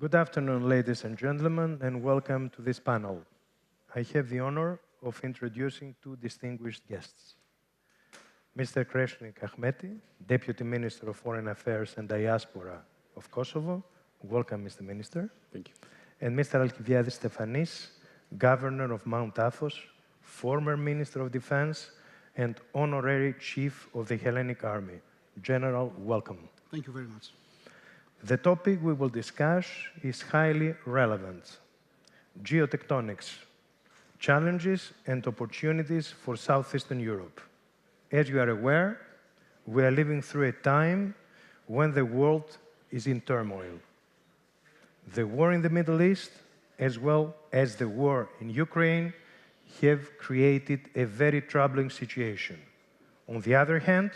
Good afternoon, ladies and gentlemen, and welcome to this panel. I have the honor of introducing two distinguished guests. Mr. Kreshnik Ahmeti, Deputy Minister of Foreign Affairs and Diaspora of Kosovo. Welcome, Mr. Minister. Thank you. And Mr. Alkiviadis Stefanis, Governor of Mount Athos, former Minister of Defense, and Honorary Chief of the Hellenic Army. General, welcome. Thank you very much. The topic we will discuss is highly relevant. Geo-tectonics, challenges and opportunities for Southeastern Europe. As you are aware, we are living through a time when the world is in turmoil. The war in the Middle East, as well as the war in Ukraine, have created a very troubling situation. On the other hand,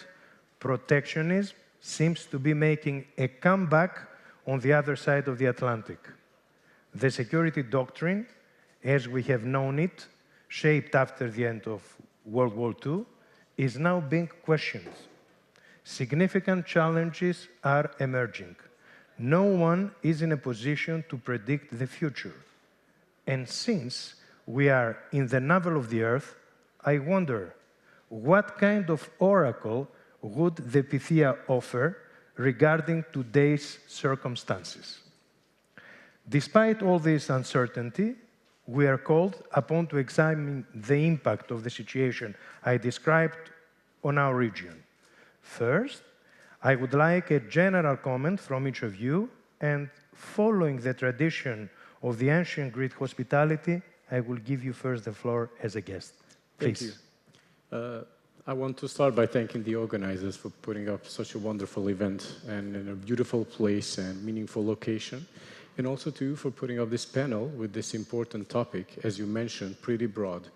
protectionism seems to be making a comeback on the other side of the Atlantic. The security doctrine, as we have known it, shaped after the end of World War II, is now being questioned. Significant challenges are emerging. No one is in a position to predict the future. And since we are in the navel of the Earth, I wonder, what kind of oracle would the Pythia offer regarding today's circumstances? Despite all this uncertainty, we are called upon to examine the impact of the situation I described on our region. First, I would like a general comment from each of you, and following the tradition of the ancient Greek hospitality, I will give you first the floor as a guest. Please. Thank you. I want to start by thanking the organizers for putting up such a wonderful event and in a beautiful place and meaningful location. And also to you for putting up this panel with this important topic, as you mentioned, pretty broad.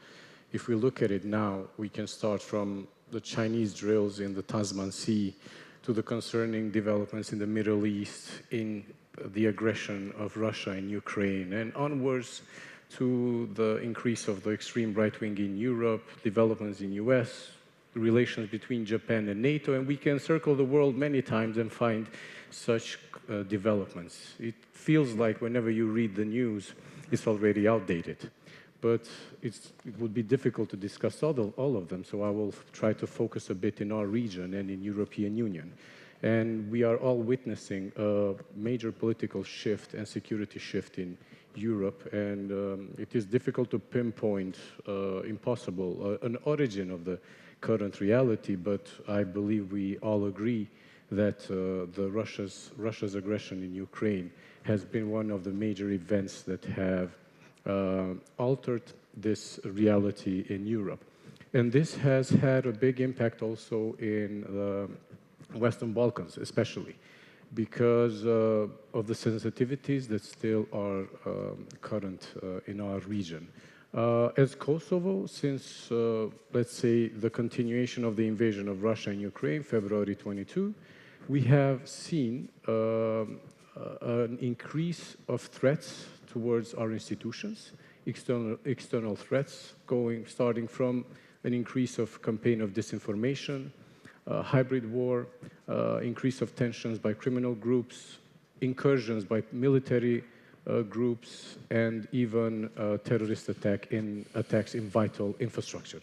If we look at it now, we can start from the Chinese drills in the Tasman Sea to the concerning developments in the Middle East, in the aggression of Russia in Ukraine, and onwards to the increase of the extreme right wing in Europe, developments in US, relations between Japan and NATO, and we can circle the world many times and find such developments. It feels like whenever you read the news, it's already outdated. But it would be difficult to discuss all of them, so I will try to focus a bit in our region and in European Union. And we are all witnessing a major political shift and security shift in Europe, and it is difficult to pinpoint an origin of the current reality, but I believe we all agree that Russia's aggression in Ukraine has been one of the major events that have altered this reality in Europe. And this has had a big impact also in the Western Balkans, especially because of the sensitivities that still are current in our region. As Kosovo, since, let's say, the continuation of the invasion of Russia and Ukraine, February 22, we have seen an increase of threats towards our institutions, external threats, starting from an increase of campaign of disinformation, hybrid war, increase of tensions by criminal groups, incursions by military groups, and even terrorist attacks in vital infrastructure.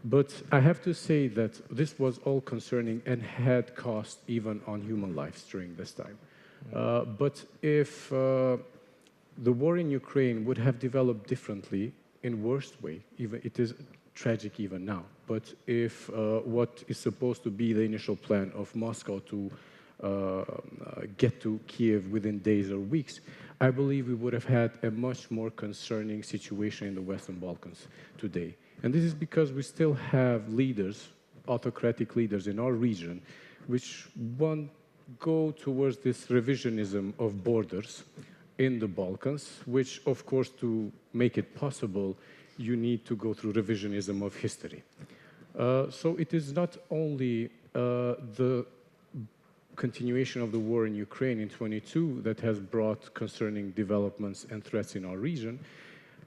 But I have to say that this was all concerning and had cost even on human lives during this time. But if the war in Ukraine would have developed differently, in worst way, even it is tragic even now, but if what is supposed to be the initial plan of Moscow to get to Kiev within days or weeks, I believe we would have had a much more concerning situation in the Western Balkans today. And this is because we still have leaders, autocratic leaders in our region, which go towards this revisionism of borders in the Balkans, which, of course, to make it possible, you need to go through revisionism of history. So it is not only the continuation of the war in Ukraine in 22 that has brought concerning developments and threats in our region.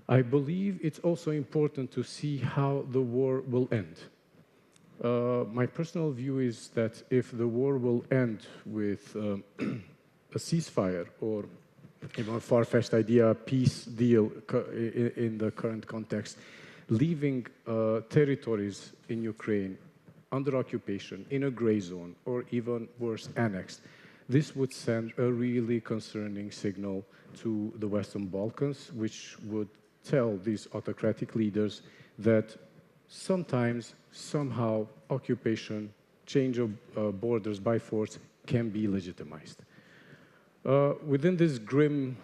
I believe it's also important to see how the war will end. My personal view is that if the war will end with a ceasefire or even a far-fetched idea, a peace deal in the current context, leaving territories in Ukraine under occupation, in a gray zone, or even worse, annexed. This would send a really concerning signal to the Western Balkans, which would tell these autocratic leaders that sometimes, somehow, occupation, change of borders by force can be legitimized. Within this grim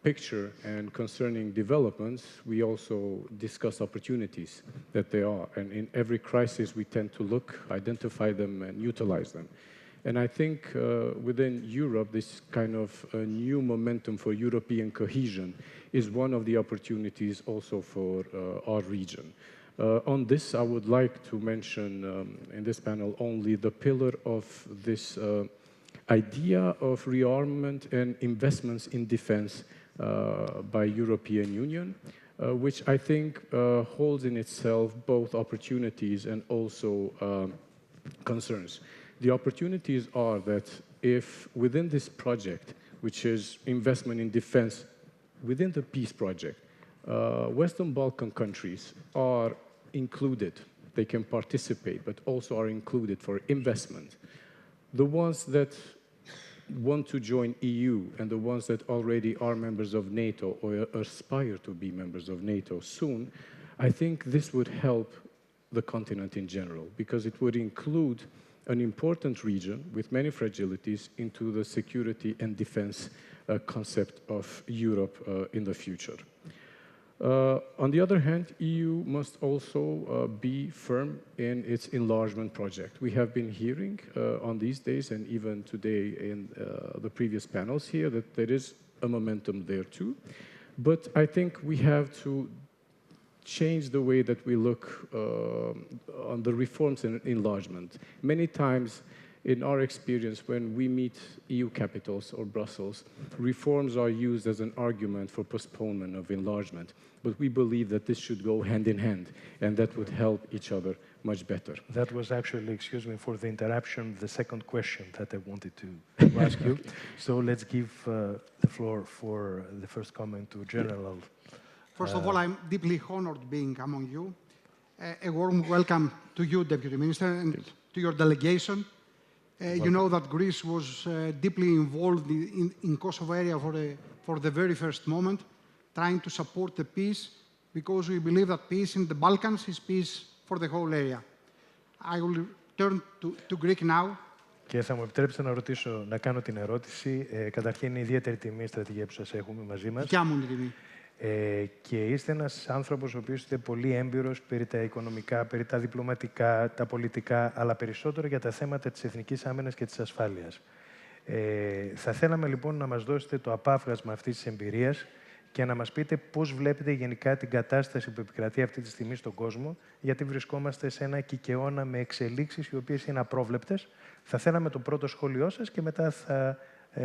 picture and concerning developments, we also discuss opportunities that there are. And in every crisis, we tend to look, identify them, and utilize them. And I think within Europe, this kind of new momentum for European cohesion is one of the opportunities also for our region. On this, I would like to mention in this panel only the pillar of this idea of rearmament and investments in defense by European Union, which I think holds in itself both opportunities and also concerns. The opportunities are that if within this project, which is investment in defense within the peace project, Western Balkan countries are included, they can participate, but also are included for investment. The ones that want to join EU and the ones that already are members of NATO or aspire to be members of NATO soon, I think this would help the continent in general, because it would include an important region with many fragilities into the security and defense concept of Europe in the future. On the other hand, EU must also be firm in its enlargement project. We have been hearing on these days and even today in the previous panels here that there is a momentum there too. But I think we have to change the way that we look on the reforms and enlargement. Many times in our experience, when we meet EU capitals or Brussels, reforms are used as an argument for postponement of enlargement. But we believe that this should go hand in hand, and that would help each other much better. That was actually, excuse me for the interruption, the second question that I wanted to ask you. So let's give the floor for the first comment to General. First of all, I'm deeply honored being among you. A warm welcome to you, Deputy Minister, and to your delegation. You know that Greece was deeply involved in Kosovo area for the very first moment, trying to support the peace, because we believe that peace in the Balkans is peace for the whole area. I will turn to Greek now. Και θα μου επιτρέψετε να ρωτήσω, να κάνω την ερώτηση. Καταρχήν, είναι ιδιαίτερη τιμή η στρατηγία που σας έχουμε μαζί μας. Δικιά μου είναι τιμή. Και είστε ένας άνθρωπος ο οποίος είστε πολύ έμπειρος περί τα οικονομικά, περί τα διπλωματικά, τα πολιτικά, αλλά περισσότερο για τα θέματα της εθνικής άμυνας και της ασφάλειας. Θα θέλαμε λοιπόν να μας δώσετε το απάφγασμα αυτής της εμπειρίας και να μας πείτε πώς βλέπετε γενικά την κατάσταση που επικρατεί αυτή τη στιγμή στον κόσμο, γιατί βρισκόμαστε σε ένα κικαιώνα με εξελίξεις οι οποίες είναι απρόβλεπτες. Θα θέλαμε το πρώτο σχόλιο σας και μετά θα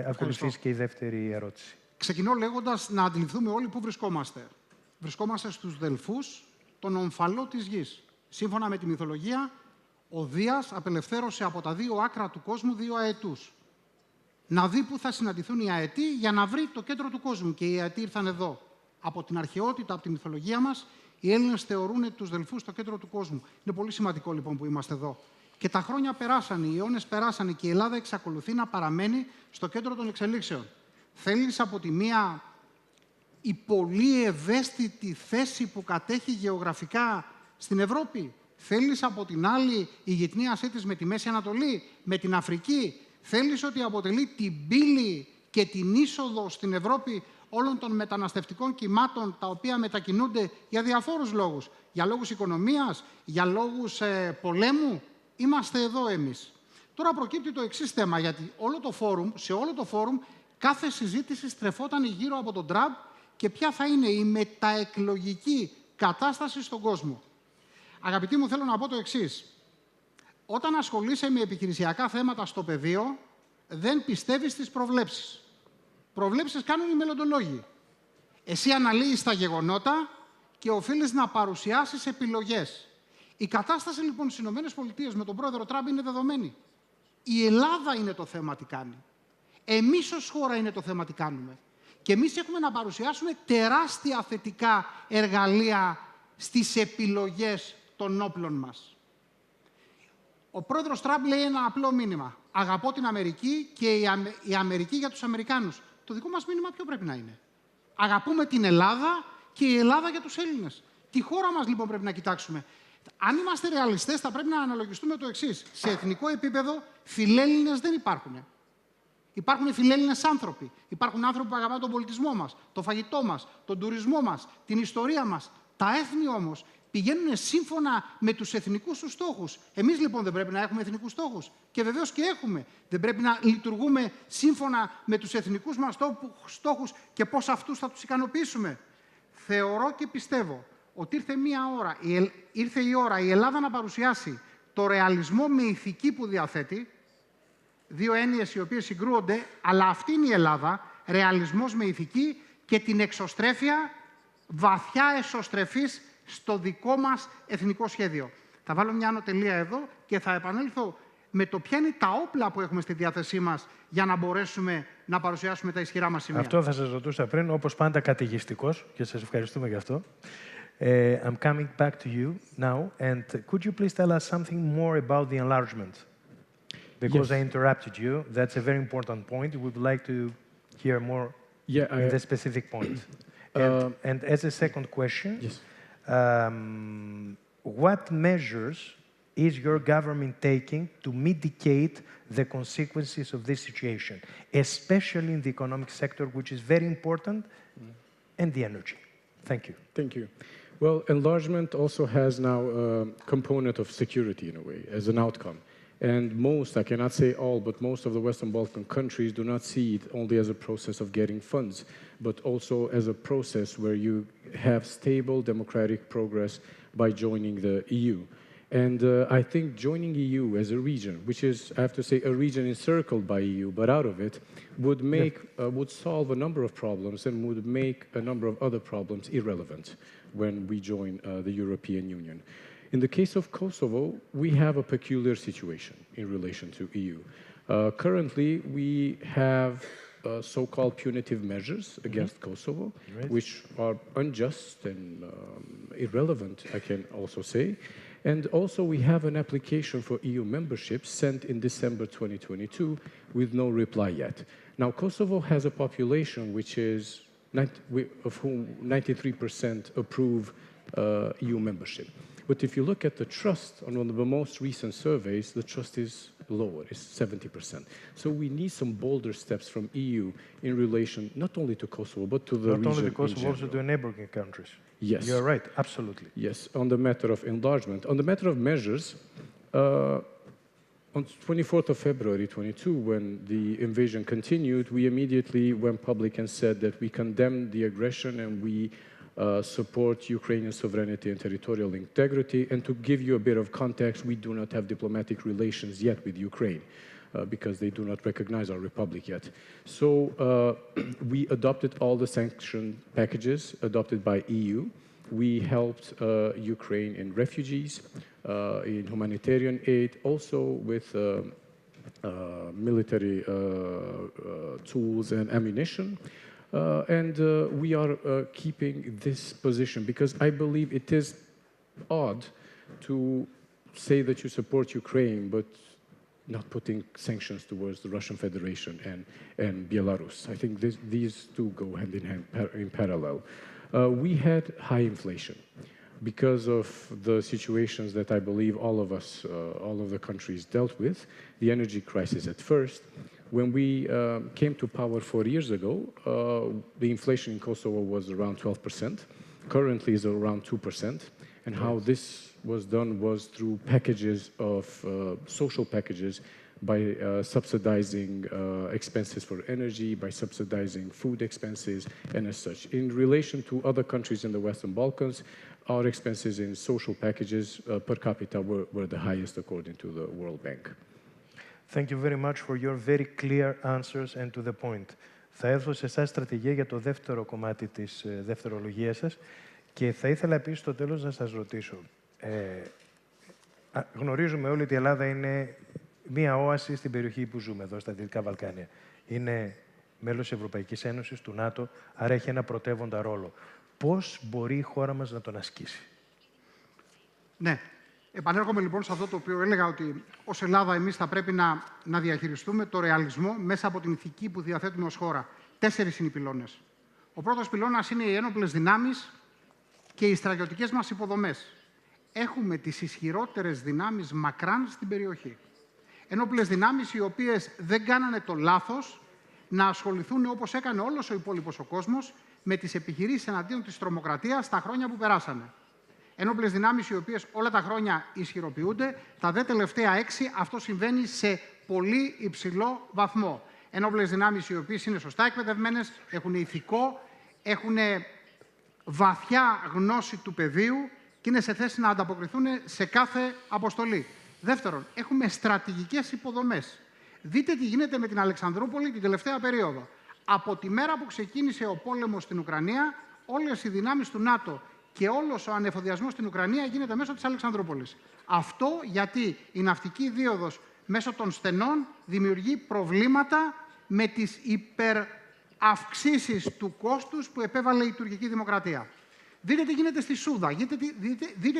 ακολουθήσει και η δεύτερη ερώτηση. Ξεκινώ λέγοντας να αντιληφθούμε όλοι πού βρισκόμαστε. Βρισκόμαστε στους Δελφούς, τον ομφαλό της γης. Σύμφωνα με τη μυθολογία, ο Δίας απελευθέρωσε από τα δύο άκρα του κόσμου δύο αετούς. Να δει πού θα συναντηθούν οι αετοί για να βρει το κέντρο του κόσμου. Και οι αετοί ήρθαν εδώ. Από την αρχαιότητα, από τη μυθολογία μας, οι Έλληνες θεωρούν τους Δελφούς το κέντρο του κόσμου. Είναι πολύ σημαντικό λοιπόν που είμαστε εδώ. Και τα χρόνια περάσανε, οι αιώνες περάσανε και η Ελλάδα εξακολουθεί να παραμένει στο κέντρο των εξελίξεων. Θέλεις από τη μία η πολύ ευαίσθητη θέση που κατέχει γεωγραφικά στην Ευρώπη. Θέλεις από την άλλη η γειτνίασή της με τη Μέση Ανατολή, με την Αφρική. Θέλεις ότι αποτελεί την πύλη και την είσοδο στην Ευρώπη όλων των μεταναστευτικών κυμάτων τα οποία μετακινούνται για διαφόρους λόγους. Για λόγους οικονομίας, για λόγους πολέμου. Είμαστε εδώ εμείς. Τώρα προκύπτει το εξής θέμα, γιατί σε όλο το φόρουμ κάθε συζήτηση στρεφόταν γύρω από τον Τραμπ και ποια θα είναι η μεταεκλογική κατάσταση στον κόσμο. Αγαπητοί μου, θέλω να πω το εξής. Όταν ασχολείσαι με επιχειρησιακά θέματα στο πεδίο, δεν πιστεύεις στις προβλέψεις. Προβλέψεις κάνουν οι μελλοντολόγοι. Εσύ αναλύεις τα γεγονότα και οφείλεις να παρουσιάσεις επιλογές. Η κατάσταση λοιπόν στις ΗΠΑ με τον πρόεδρο Τραμπ είναι δεδομένη. Η Ελλάδα είναι το θέμα τι κάνει. Εμείς ως χώρα είναι το θέμα τι κάνουμε. Και εμείς έχουμε να παρουσιάσουμε τεράστια θετικά εργαλεία στις επιλογές των όπλων μας. Ο πρόεδρος Τραμπ λέει ένα απλό μήνυμα. Αγαπώ την Αμερική και η Αμερική για τους Αμερικάνους. Το δικό μας μήνυμα ποιο πρέπει να είναι? Αγαπούμε την Ελλάδα και η Ελλάδα για τους Έλληνες. Τη χώρα μας λοιπόν πρέπει να κοιτάξουμε. Αν είμαστε ρεαλιστές θα πρέπει να αναλογιστούμε το εξής. Σε εθνικό επίπεδο φιλέλληνες δεν υπάρχουν. Υπάρχουν φιλέλληνες άνθρωποι. Υπάρχουν άνθρωποι που αγαπάνε τον πολιτισμό μας, το φαγητό μας, τον τουρισμό μας, την ιστορία μας. Τα έθνη όμως πηγαίνουν σύμφωνα με τους εθνικούς τους στόχους. Εμείς λοιπόν δεν πρέπει να έχουμε εθνικούς στόχους? Και βεβαίως και έχουμε. Δεν πρέπει να λειτουργούμε σύμφωνα με τους εθνικούς μας στόχους και πώς αυτούς θα τους ικανοποιήσουμε? Θεωρώ και πιστεύω ότι ήρθε η ώρα η Ελλάδα να παρουσιάσει το ρεαλισμό με ηθική που διαθέτει. Δύο έννοιες οι οποίες συγκρούονται, αλλά αυτή είναι η Ελλάδα, ρεαλισμός με ηθική, και την εξωστρέφεια βαθιά εσωστρεφής στο δικό μας εθνικό σχέδιο. Θα βάλω μια ανωτελεία εδώ και θα επανέλθω με το ποια είναι τα όπλα που έχουμε στη διάθεσή μας για να μπορέσουμε να παρουσιάσουμε τα ισχυρά μας σημεία. Αυτό θα σας ρωτούσα πριν, όπως πάντα καταιγιστικός, και σας ευχαριστούμε γι' αυτό. I'm coming back to you now, and could you please tell us something more about the enlargement? Because I interrupted you. That's a very important point. We would like to hear more in the specific point. And as a second question, what measures is your government taking to mitigate the consequences of this situation, especially in the economic sector, which is very important, and the energy? Thank you. Thank you. Well, enlargement also has now a component of security in a way, as an outcome. And most, I cannot say all, but most of the Western Balkan countries do not see it only as a process of getting funds, but also as a process where you have stable democratic progress by joining the EU. And I think joining EU as a region, which is, I have to say, a region encircled by EU, but out of it, would solve a number of problems and would make a number of other problems irrelevant when we join the European Union. In the case of Kosovo, we have a peculiar situation in relation to EU. Currently, we have so-called punitive measures against Kosovo, which are unjust and irrelevant, I can also say. And also, we have an application for EU membership sent in December 2022 with no reply yet. Now, Kosovo has a population which is, of whom 93% approve EU membership. But if you look at the trust on one of the most recent surveys, the trust is lower, it's 70%. So we need some bolder steps from EU in relation not only to Kosovo, but to the region in general. Not only to Kosovo, also to neighboring countries. Yes. You're right, absolutely. Yes, on the matter of enlargement. On the matter of measures, on 24th of February 22, when the invasion continued, we immediately went public and said that we condemn the aggression and we support Ukrainian sovereignty and territorial integrity. And to give you a bit of context, we do not have diplomatic relations yet with Ukraine because they do not recognize our republic yet. So we adopted all the sanction packages adopted by EU. We helped Ukraine in refugees, in humanitarian aid, also with military tools and ammunition. And we are keeping this position because I believe it is odd to say that you support Ukraine, but not putting sanctions towards the Russian Federation and Belarus. I think these two go hand in hand in parallel. We had high inflation because of the situations that I believe all of us, all of the countries dealt with, the energy crisis at first. When we came to power 4 years ago, the inflation in Kosovo was around 12%. Currently is around 2%. And how this was done was through packages of social packages by subsidizing expenses for energy, by subsidizing food expenses, and as such. In relation to other countries in the Western Balkans, our expenses in social packages per capita were the highest according to the World Bank. Thank you very much for your very clear answers and to the point. Θα έρθω σε εσάς, στρατηγέ, για το δεύτερο κομμάτι της δευτερολογίας σας και θα ήθελα επίσης στο τέλος να σας ρωτήσω. Γνωρίζουμε όλοι ότι η Ελλάδα είναι μία όαση στην περιοχή που ζούμε εδώ, στα Δυτικά Βαλκάνια. Είναι μέλος της Ευρωπαϊκής Ένωσης, του ΝΑΤΟ, άρα έχει ένα πρωτεύοντα ρόλο. Πώς μπορεί η χώρα μας να τον ασκήσει? Ναι. Επανέρχομαι λοιπόν σε αυτό το οποίο έλεγα, ότι ως Ελλάδα εμείς θα πρέπει να διαχειριστούμε το ρεαλισμό μέσα από την ηθική που διαθέτουμε ως χώρα. 4 είναι οι πυλώνες. Ο πρώτος πυλώνας είναι οι ένοπλες δυνάμεις και οι στρατιωτικές μας υποδομές. Έχουμε τις ισχυρότερες δυνάμεις μακράν στην περιοχή. Ένοπλες δυνάμεις οι οποίες δεν κάνανε το λάθος να ασχοληθούν, όπως έκανε όλος ο υπόλοιπος ο κόσμος, με τις επιχειρήσεις εναντίον της τρομοκρατίας τα χρόνια που περάσανε. Ένοπλες δυνάμεις οι οποίες όλα τα χρόνια ισχυροποιούνται, τα δε τελευταία 6 αυτό συμβαίνει σε πολύ υψηλό βαθμό. Ένοπλες δυνάμεις οι οποίες είναι σωστά εκπαιδευμένες, έχουν ηθικό, έχουν βαθιά γνώση του πεδίου και είναι σε θέση να ανταποκριθούν σε κάθε αποστολή. Δεύτερον, έχουμε στρατηγικές υποδομές. Δείτε τι γίνεται με την Αλεξανδρούπολη την τελευταία περίοδο. Από τη μέρα που ξεκίνησε ο πόλεμος στην Ουκρανία, όλες οι δυνάμεις του ΝΑΤΟ και όλος ο ανεφοδιασμός στην Ουκρανία γίνεται μέσω της Αλεξανδρούπολης. Αυτό γιατί η ναυτική δίωδος μέσω των στενών δημιουργεί προβλήματα με τις υπεραυξήσεις του κόστους που επέβαλε η τουρκική δημοκρατία. Δείτε τι γίνεται στη Σούδα, δείτε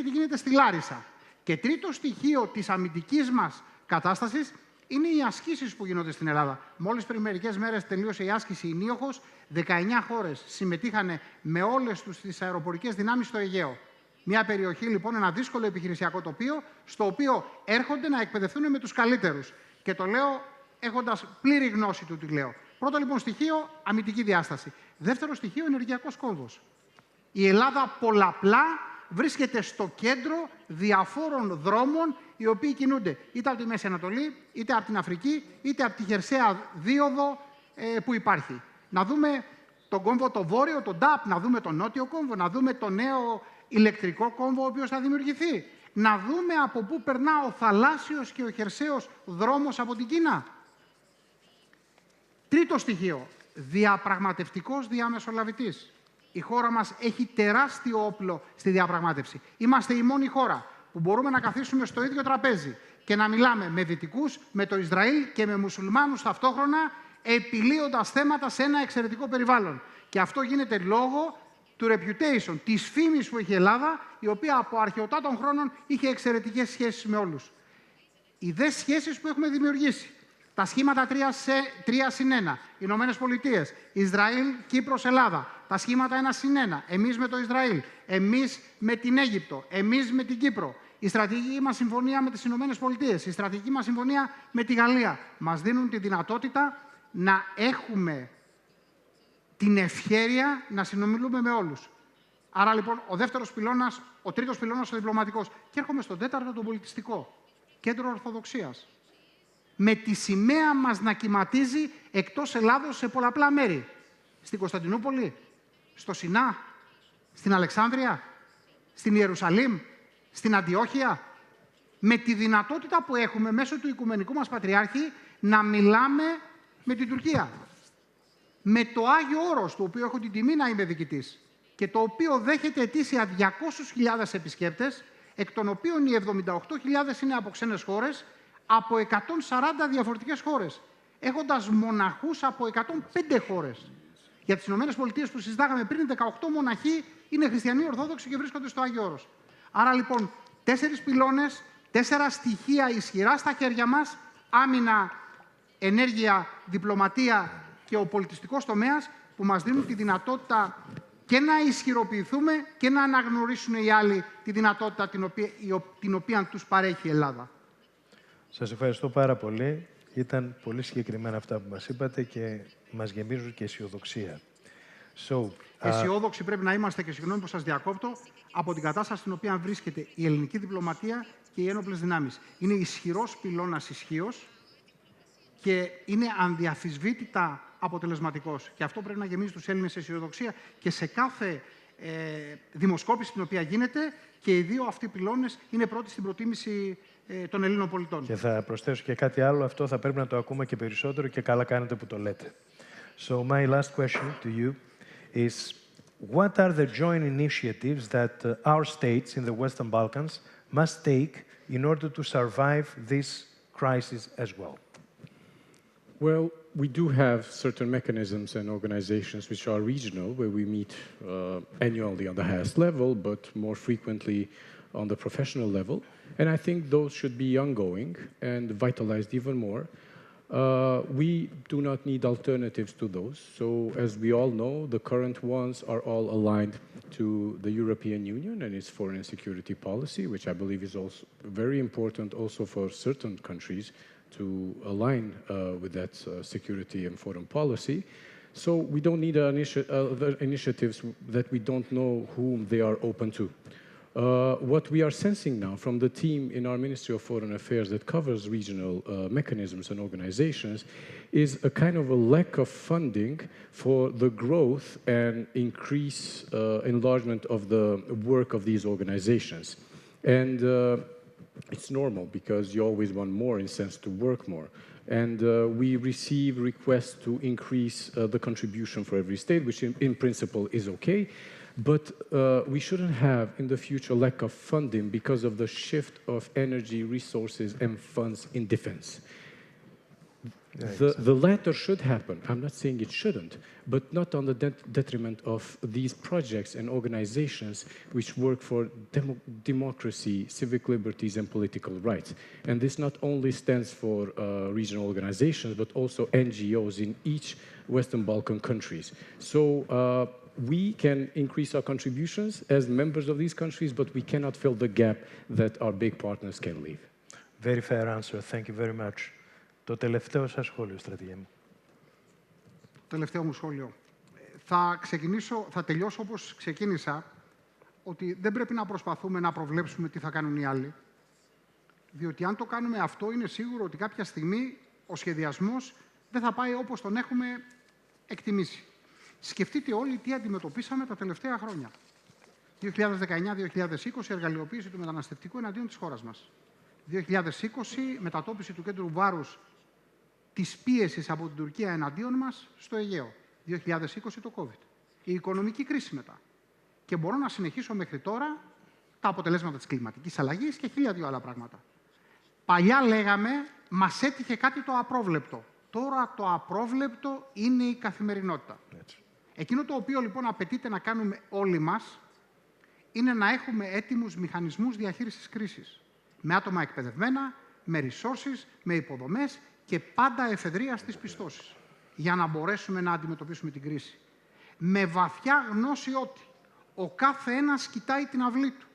τι γίνεται στη Λάρισα. Και τρίτο στοιχείο της αμυντικής μας κατάστασης είναι οι ασκήσεις που γίνονται στην Ελλάδα. Μόλις πριν μερικές μέρες τελείωσε η άσκηση Ηνίοχος, 19 χώρες συμμετείχαν με όλες τις αεροπορικές δυνάμεις στο Αιγαίο. Μια περιοχή, λοιπόν, ένα δύσκολο επιχειρησιακό τοπίο, στο οποίο έρχονται να εκπαιδευτούν με τους καλύτερους. Και το λέω έχοντας πλήρη γνώση του τι λέω. Πρώτο, λοιπόν, στοιχείο, αμυντική διάσταση. Δεύτερο στοιχείο, ενεργειακός κόμβος. Η Ελλάδα πολλαπλά βρίσκεται στο κέντρο διαφόρων δρόμων, οι οποίοι κινούνται είτε από τη Μέση Ανατολή, είτε από την Αφρική, είτε από τη χερσαία δίωδο που υπάρχει. Να δούμε τον κόμβο το βόρειο, τον ΤΑΠ, να δούμε τον νότιο κόμβο, να δούμε το νέο ηλεκτρικό κόμβο, ο οποίος θα δημιουργηθεί. Να δούμε από πού περνά ο θαλάσσιος και ο χερσαίος δρόμος από την Κίνα. Τρίτο στοιχείο, διαπραγματευτικός διαμεσολαβητής. Η χώρα μας έχει τεράστιο όπλο στη διαπραγμάτευση. Είμαστε η μόνη χώρα που μπορούμε να καθίσουμε στο ίδιο τραπέζι και να μιλάμε με Δυτικούς, με το Ισραήλ και με Μουσουλμάνους ταυτόχρονα, επιλύοντας θέματα σε ένα εξαιρετικό περιβάλλον. Και αυτό γίνεται λόγω του reputation, της φήμης που έχει η Ελλάδα, η οποία από αρχαιοτά των χρόνων είχε εξαιρετικές σχέσεις με όλους. Οι δε σχέσεις που έχουμε δημιουργήσει. Τα σχήματα 3+1, Ηνωμένες Πολιτείες, Ισραήλ, Κύπρος, Ελλάδα. Τα σχήματα 1+1, εμείς με το Ισραήλ, εμείς με την Αίγυπτο, εμείς με την Κύπρο. Η στρατηγική μας συμφωνία με τις Ηνωμένες Πολιτείες, η στρατηγική μας συμφωνία με τη Γαλλία μας δίνουν τη δυνατότητα να έχουμε την ευχέρεια να συνομιλούμε με όλους. Άρα λοιπόν ο δεύτερος πυλώνας, ο τρίτος πυλώνας ο διπλωματικός. Και έρχομαι στον τέταρτο, τον πολιτιστικό. Κέντρο Ορθοδοξίας. Με τη σημαία μας να κυματίζει εκτός Ελλάδος σε πολλαπλά μέρη. Στην Κωνσταντινούπολη, στο Σινά, στην Αλεξάνδρεια, στην Ιερουσαλήμ, στην Αντιόχεια. Με τη δυνατότητα που έχουμε μέσω του Οικουμενικού μας Πατριάρχη να μιλάμε με την Τουρκία. Με το Άγιο Όρος, το οποίο έχω την τιμή να είμαι διοικητής και το οποίο δέχεται ετήσια 200.000 επισκέπτες, εκ των οποίων οι 78.000 είναι από ξένες χώρες, από 140 διαφορετικές χώρες, έχοντας μοναχούς από 105 χώρες. Για τις ΗΠΑ που συζητάγαμε πριν, 18 μοναχοί είναι χριστιανοί Ορθόδοξοι και βρίσκονται στο Άγιο Όρος. Άρα λοιπόν 4 πυλώνες, 4 στοιχεία ισχυρά στα χέρια μας, άμυνα, ενέργεια, διπλωματία και ο πολιτιστικός τομέας, που μας δίνουν τη δυνατότητα και να ισχυροποιηθούμε και να αναγνωρίσουν οι άλλοι τη δυνατότητα την οποία τους παρέχει η Ελλάδα. Σας ευχαριστώ πάρα πολύ. Ήταν πολύ συγκεκριμένα αυτά που μας είπατε και μας γεμίζουν και αισιοδοξία. Αισιόδοξοι πρέπει να είμαστε, και συγγνώμη που σας διακόπτω, από την κατάσταση στην οποία βρίσκεται η ελληνική διπλωματία και οι ένοπλες δυνάμεις. Είναι ισχυρός πυλώνας ισχύος και είναι ανδιαφυσβήτητα αποτελεσματικός. Και αυτό πρέπει να γεμίζει τους Έλληνες αισιοδοξία και σε κάθε δημοσκόπηση την οποία γίνεται, και οι δύο αυτοί πυλώνες είναι πρώτοι στην προτίμηση των Ελλήνων πολιτών. Και θα προσθέσω και κάτι άλλο, αυτό θα πρέπει να το ακούμε και περισσότερο και καλά κάνετε που το λέτε. So my last question to you is, what are the joint initiatives that our states in the Western Balkans must take in order to survive this crisis as well? Well, we do have certain mechanisms and organizations which are regional, where we meet annually on the highest level, but more frequently on the professional level. And I think those should be ongoing and vitalized even more. We do not need alternatives to those. So as we all know, the current ones are all aligned to the European Union and its foreign and security policy, which I believe is also very important also for certain countries to align with that security and foreign policy. So we don't need other initiatives that we don't know whom they are open to. What we are sensing now from the team in our Ministry of Foreign Affairs that covers regional mechanisms and organizations is a kind of a lack of funding for the growth and enlargement of the work of these organizations. And it's normal because you always want more in a sense to work more. And we receive requests to increase the contribution for every state, which in principle is okay. But we shouldn't have in the future lack of funding because of the shift of energy, resources, and funds in defense. The latter should happen. I'm not saying it shouldn't, but not on the detriment of these projects and organizations which work for democracy, civic liberties, and political rights. And this not only stands for regional organizations, but also NGOs in each Western Balkan countries. So we can increase our contributions as members of these countries, but we cannot fill the gap that our big partners can leave. Very fair answer. Thank you very much. Το τελευταίο σας σχόλιο, στρατηγέ μου. Τελευταίο μου σχόλιο. Θα τελειώσω όπως ξεκίνησα, ότι δεν πρέπει να προσπαθούμε να προβλέψουμε τι θα κάνουν οι άλλοι. Διότι αν το κάνουμε αυτό, είναι σίγουρο ότι κάποια στιγμή ο σχεδιασμός δεν θα πάει όπως τον έχουμε εκτιμήσει. Σκεφτείτε όλοι τι αντιμετωπίσαμε τα τελευταία χρόνια. 2019-2020, εργαλειοποίηση του μεταναστευτικού εναντίον της χώρας μας. 2020, μετατόπιση του κέντρου βάρους της πίεσης από την Τουρκία εναντίον μας στο Αιγαίο. 2020 το COVID. Η οικονομική κρίση μετά. Και μπορώ να συνεχίσω μέχρι τώρα τα αποτελέσματα της κλιματικής αλλαγής και 1002 άλλα πράγματα. Παλιά λέγαμε, μας έτυχε κάτι το απρόβλεπτο. Τώρα το απρόβλεπτο είναι η καθημερινότητα. Εκείνο το οποίο λοιπόν απαιτείται να κάνουμε όλοι μας είναι να έχουμε έτοιμους μηχανισμούς διαχείρισης κρίσης. Με άτομα εκπαιδευμένα, με resources, με υποδομές και πάντα εφεδρεία στις πιστώσεις. Για να μπορέσουμε να αντιμετωπίσουμε την κρίση. Με βαθιά γνώση ότι ο κάθε ένας κοιτάει την αυλή του.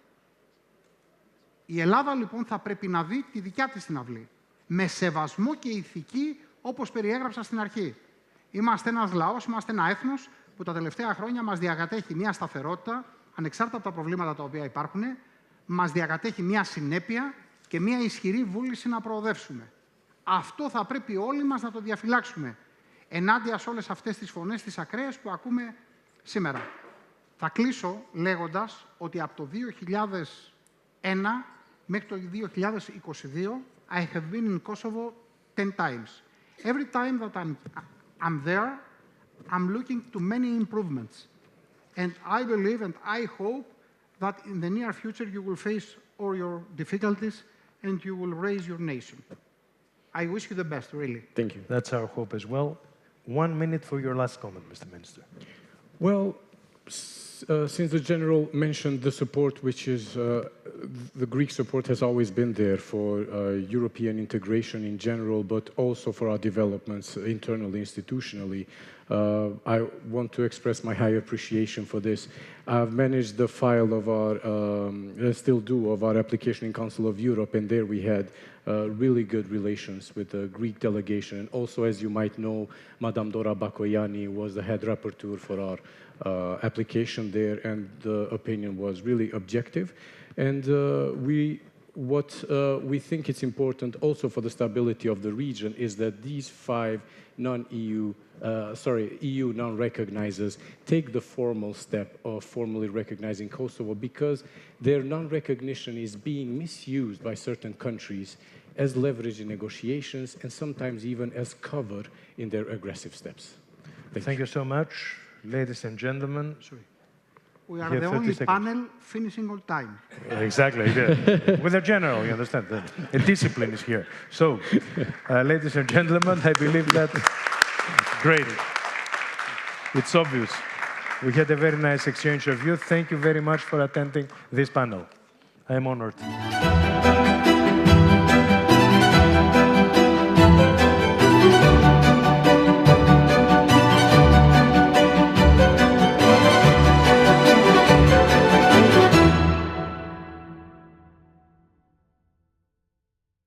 Η Ελλάδα λοιπόν θα πρέπει να δει τη δικιά της την αυλή. Με σεβασμό και ηθική όπως περιέγραψα στην αρχή. Είμαστε ένας λαός, είμαστε ένα έθνος που τα τελευταία χρόνια μας διακατέχει μια σταθερότητα, ανεξάρτητα από τα προβλήματα τα οποία υπάρχουν, μας διακατέχει μια συνέπεια και μια ισχυρή βούληση να προοδεύσουμε. Αυτό θα πρέπει όλοι μας να το διαφυλάξουμε, ενάντια σε όλες αυτές τις φωνές, τις ακραίες που ακούμε σήμερα. Θα κλείσω λέγοντας ότι από το 2001 μέχρι το 2022, I have been in Kosovo 10 times. Every time that I'm there, I'm looking to many improvements. And I believe and I hope that in the near future you will face all your difficulties and you will raise your nation. I wish you the best, really. Thank you. That's our hope as well. 1 minute for your last comment, Mr. Minister. Well, since the General mentioned the support, which is the Greek support has always been there for European integration in general, but also for our developments internally, institutionally. I want to express my high appreciation for this. I've managed the file of our, still do, of our application in Council of Europe, and there we had really good relations with the Greek delegation. And also, as you might know, Madame Dora Bakoyani was the head rapporteur for our application there, and the opinion was really objective. And what we think it's important also for the stability of the region is that these 5 EU non-recognizers take the formal step of formally recognizing Kosovo, because their non-recognition is being misused by certain countries as leverage in negotiations and sometimes even as cover in their aggressive steps. Thank you so much, ladies and gentlemen. We are the only panel finishing on time. Exactly, yeah. With a general, you understand, a discipline is here. So, ladies and gentlemen, I believe that Great. It's obvious. We had a very nice exchange of views. Thank you very much for attending this panel. I am honored.